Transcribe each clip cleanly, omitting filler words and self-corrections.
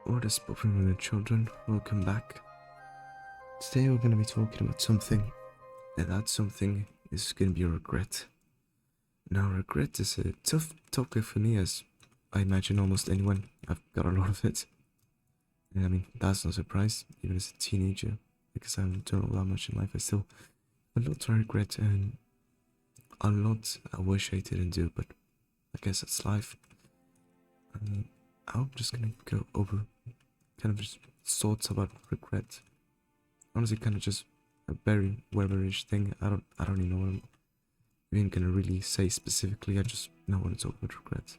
What is popping with the children? Welcome back. Today we're going to be talking about something, and that something is going to be regret. Now, regret is a tough topic for me, as I imagine almost anyone. I've got a lot of it. And I mean, that's no surprise, even as a teenager, because I haven't done all that much in life. I still have a lot to regret, and a lot I wish I didn't do, but I guess that's life. I'm just gonna go over kind of just thoughts about regret. Honestly, kind of just a very weberish thing. I don't even know what I'm even gonna really say specifically. I just know what to talk about regret.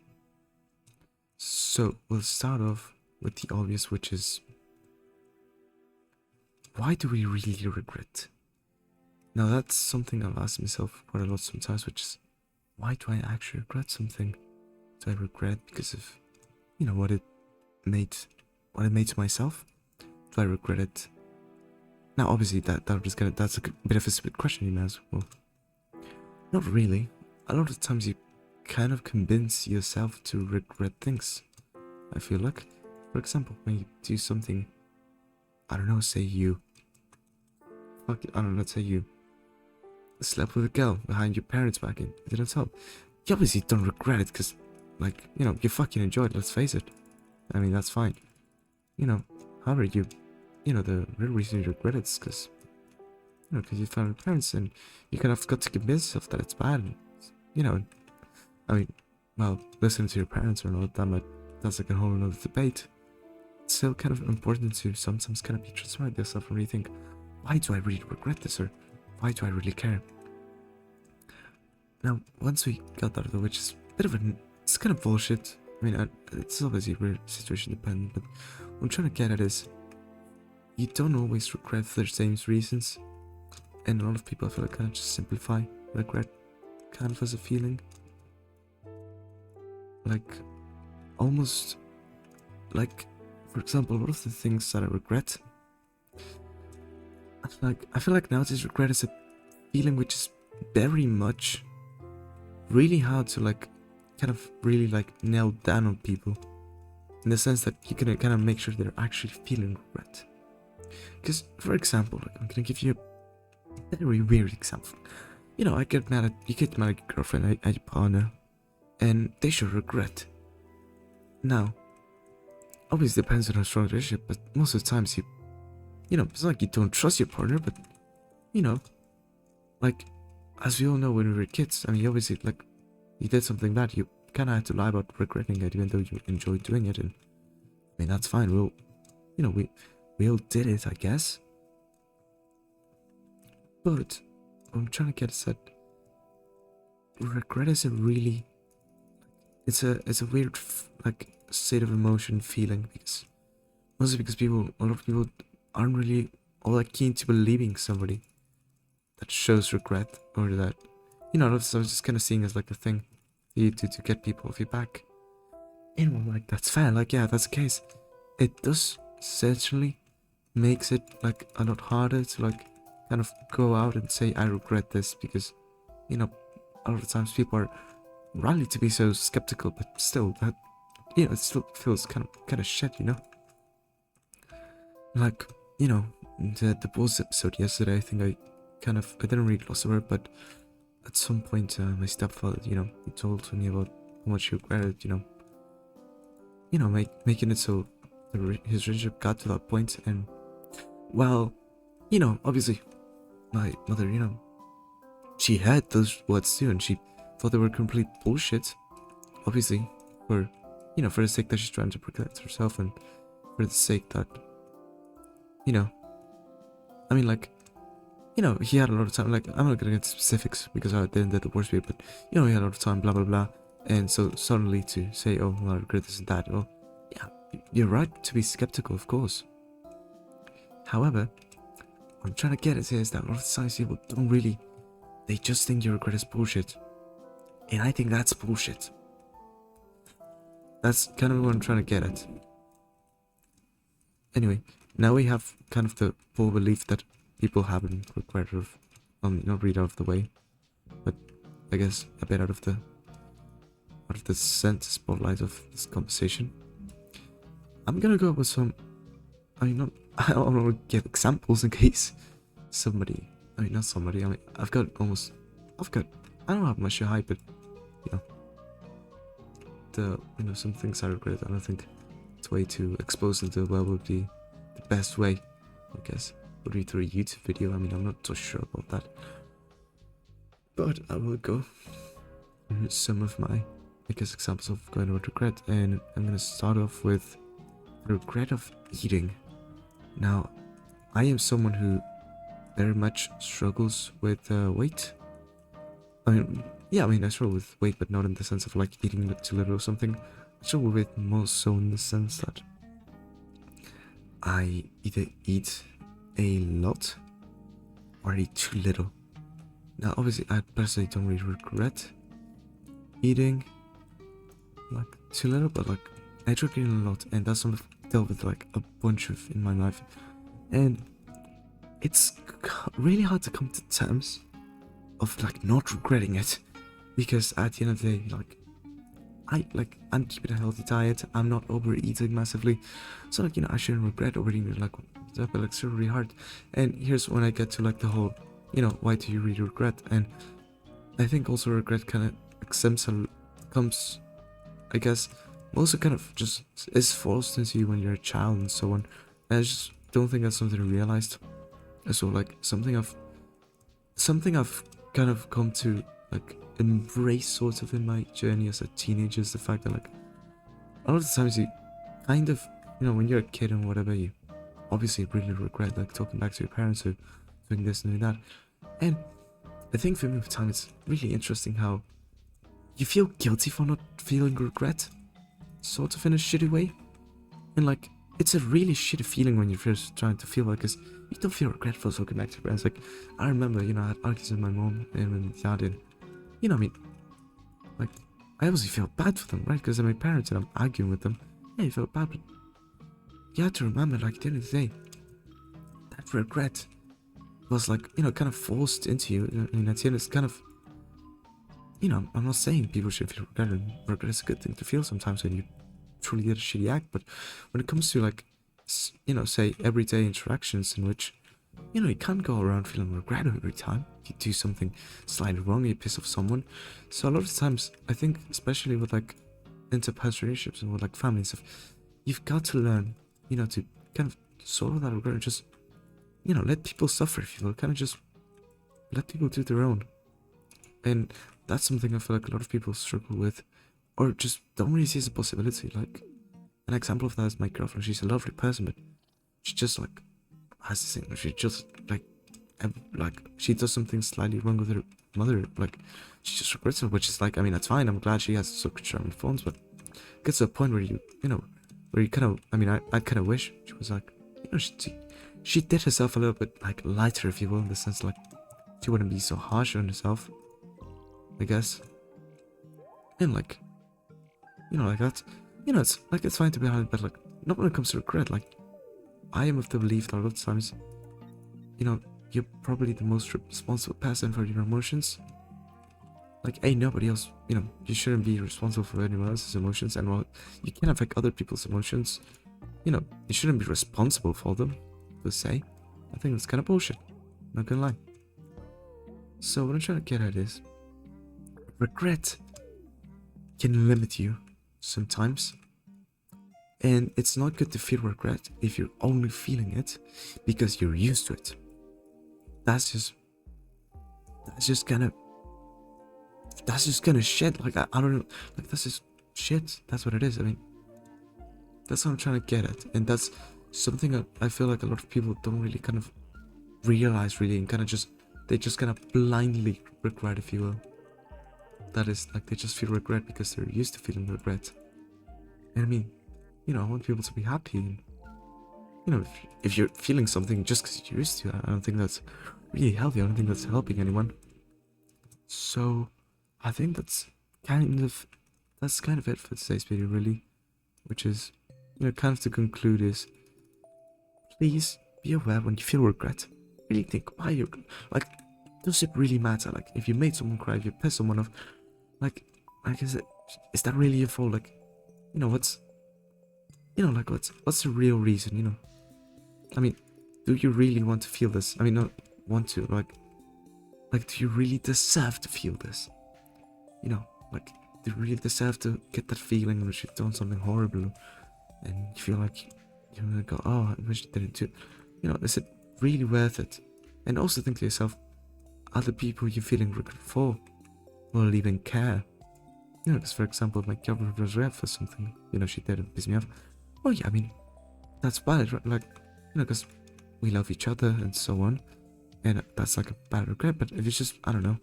So we'll start off with the obvious, which is, why do we really regret? Now that's something I've asked myself quite a lot sometimes, which is, why do I actually regret something? Do I regret because of, you know, what it made to myself? Do I regret it? Now, obviously, that's a bit of a stupid question, you may as well. Not really. A lot of times you kind of convince yourself to regret things. I feel like, for example, when you do something, I don't know, let's say you slept with a girl behind your parents' back and it didn't help. You obviously don't regret it because, like, you know, you fucking enjoyed it, let's face it. I mean, that's fine. You know, however, the real reason you regret it is because, you know, because you found your parents and you kind of got to convince yourself that it's bad. And, you know, I mean, well, listening to your parents or not, that's like a whole another debate. It's still kind of important to sometimes kind of be transparent with yourself and really think, why do I really regret this, or why do I really care? Now, once we got that out of the way, which is a bit of it's kind of bullshit. I mean, it's obviously very situation dependent, but what I'm trying to get at is, you don't always regret for the same reasons, and a lot of people, I feel like, kind of just simplify regret kind of as a feeling. Like, almost, like, for example, a lot of the things that I regret, I feel like nowadays regret is a feeling which is very much really hard to, like, kind of really, like, nail down on people, in the sense that you can kind of make sure they're actually feeling regret. Because, for example, like, I'm gonna give you a very weird example. You know, you get mad at your girlfriend, at your partner, and they show regret. Now, obviously it depends on how strong the relationship, but most of the times you know, it's not like you don't trust your partner, but, you know, like, as we all know when we were kids, I mean, obviously, like, you did something bad, you kind of had to lie about regretting it, even though you enjoyed doing it, and, I mean, that's fine, we all did it, I guess. But what I'm trying to get is that regret is it's a weird, like, state of emotion feeling, because mostly because a lot of people aren't really all that keen to believing somebody that shows regret, or that, you know, I was just kind of seeing as like a thing you do to get people off your back. And I'm like, that's fair, like, yeah, that's the case. It does essentially makes it, like, a lot harder to, like, kind of go out and say I regret this, because, you know, a lot of times people are rally to be so skeptical, but still, that, you know, it still feels kind of shit, you know. Like, you know, the Bulls episode yesterday, I think I didn't really gloss over it, but at some point, my stepfather, you know, he told me about how much he regretted, you know, making it so his relationship got to that point. And, well, you know, obviously, my mother, you know, she had those words too, and she thought they were complete bullshit, obviously, for, you know, for the sake that she's trying to protect herself, and for the sake that, you know, I mean, like, you know, he had a lot of time, like, I'm not gonna get specifics because I didn't do the worst bit, but, you know, he had a lot of time, blah blah blah, and so suddenly to say, oh, well, I regret this and that, well, yeah, you're right to be skeptical, of course. However, what I'm trying to get at here is that a lot of times people don't really, they just think your regret is bullshit, and I think that's bullshit. That's kind of what I'm trying to get at. Anyway, now we have kind of the full belief that people have in regret of, not really out of the way, but I guess a bit out of the center spotlight of this conversation. I'm gonna go with some. I mean, not. I don't want to give examples in case somebody. I mean, not somebody. I mean, I've got. I don't have much to hide, but you know, some things I regret. I don't think it's way to expose them to the world would be the best way. I guess would be through a YouTube video. I mean, I'm not so sure about that, but I will go through some of my, I guess, examples of going with regret, and I'm gonna start off with the regret of eating. Now, I am someone who very much struggles with weight. I mean, yeah, I mean, I struggle with weight, but not in the sense of like eating too little or something. I struggle with more so in the sense that I either eat a lot or I eat too little. Now, obviously, I personally don't really regret eating like too little, but like I drink eating a lot, and that's something I've dealt with like a bunch of in my life, and it's really hard to come to terms of like not regretting it, because at the end of the day, I'm keeping a healthy diet. I'm not overeating massively, so like I shouldn't regret overeating. Like that, but like it's really hard. And here's when I get to like the whole, why do you really regret? And I think also regret kind of comes, I guess, also kind of just is forced into you when you're a child and so on. And I just don't think that's something I realized. So like something I've kind of come to like embrace sort of in my journey as a teenager is the fact that like a lot of the times you kind of, when you're a kid and whatever, you obviously really regret like talking back to your parents or doing this and doing that. And I think for me with time it's really interesting how you feel guilty for not feeling regret, sort of in a shitty way. And like it's a really shitty feeling when you're first trying to feel like, cause you don't feel regretful talking back to your parents. Like I remember, I had arguments with my mom and my dad, and I mean, like I obviously felt bad for them, right? Because they're my parents and I'm arguing with them. Yeah, you felt bad, but you have to remember, like at the end of the day, that regret was like, kind of forced into you. I mean, at the end, it's kind of, I'm not saying people should feel regret, and regret is a good thing to feel sometimes when you truly did a shitty act, but when it comes to like, say everyday interactions in which, you can't go around feeling regret every time you do something slightly wrong, you piss off someone. So a lot of times, I think, especially with like interpersonal relationships and with like family and stuff, you've got to learn, to kind of swallow that regret and just, let people suffer, if you will, kind of just let people do their own. And that's something I feel like a lot of people struggle with, or just don't really see as a possibility. Like an example of that is my girlfriend. She's a lovely person, but she just like has this thing. She just like she does something slightly wrong with her mother. Like she just regrets it, which is like, I mean, that's fine. I'm glad she has such charming phones, but it gets to a point where where you kind of, I mean, I kind of wish she was like, she did herself a little bit like lighter, if you will, in the sense like she wouldn't be so harsh on herself, I guess. And like, like that's, it's like it's fine to be hard, but like not when it comes to regret. Like I am of the belief that a lot of times, you're probably the most responsible person for your emotions. Like, ain't nobody else, you shouldn't be responsible for anyone else's emotions, and while you can affect other people's emotions, you shouldn't be responsible for them, per se. I think that's kind of bullshit, not gonna lie. So what I'm trying to get at is, regret can limit you sometimes. And it's not good to feel regret if you're only feeling it because you're used to it. That's just kind of shit. Like I don't know, like that's just shit. That's what it is. I mean, that's what I'm trying to get at, and that's something I feel like a lot of people don't really kind of realize really, and kind of they just kind of blindly regret, if you will. That is like they just feel regret because they're used to feeling regret. And I mean, I want people to be happy. And, if you're feeling something just because you're used to it, I don't think that's really healthy. I don't think that's helping anyone. So, I think that's kind of it for today's video, really. Which is, kind of to conclude is, please be aware when you feel regret. Really think why you're like, does it really matter? Like, if you made someone cry, if you pissed someone off, like is that really your fault? Like, you know, like, what's the real reason, you know? I mean, do you really want to feel this? I mean, not want to, like, do you really deserve to feel this? You know, like, do you really deserve to get that feeling when you've done something horrible and you feel like you're gonna go, oh, I wish I didn't do it. You know, is it really worth it? And also think to yourself, are the people you're feeling regret for will even care? You know, because for example, if my girlfriend was red for something, you know, she did and pissed me off. Oh yeah, I mean, that's valid, right? Like, you know, because we love each other and so on. And that's like a bad regret. But if it's just, I don't know,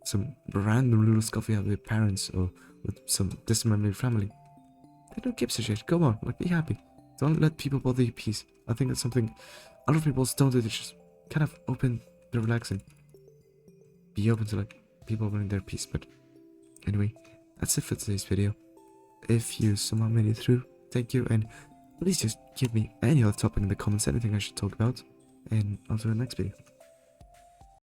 some random little scuff you have with parents or with some distant family, then who gives a shit? Go on, like, be happy. Don't let people bother your peace. I think that's something a lot of people don't do. They just kind of open, they're relaxing. Be open to like people opening their peace. But anyway, that's it for today's video. If you somehow made it through, thank you, and please just give me any other topic in the comments, anything I should talk about, and I'll do the next video.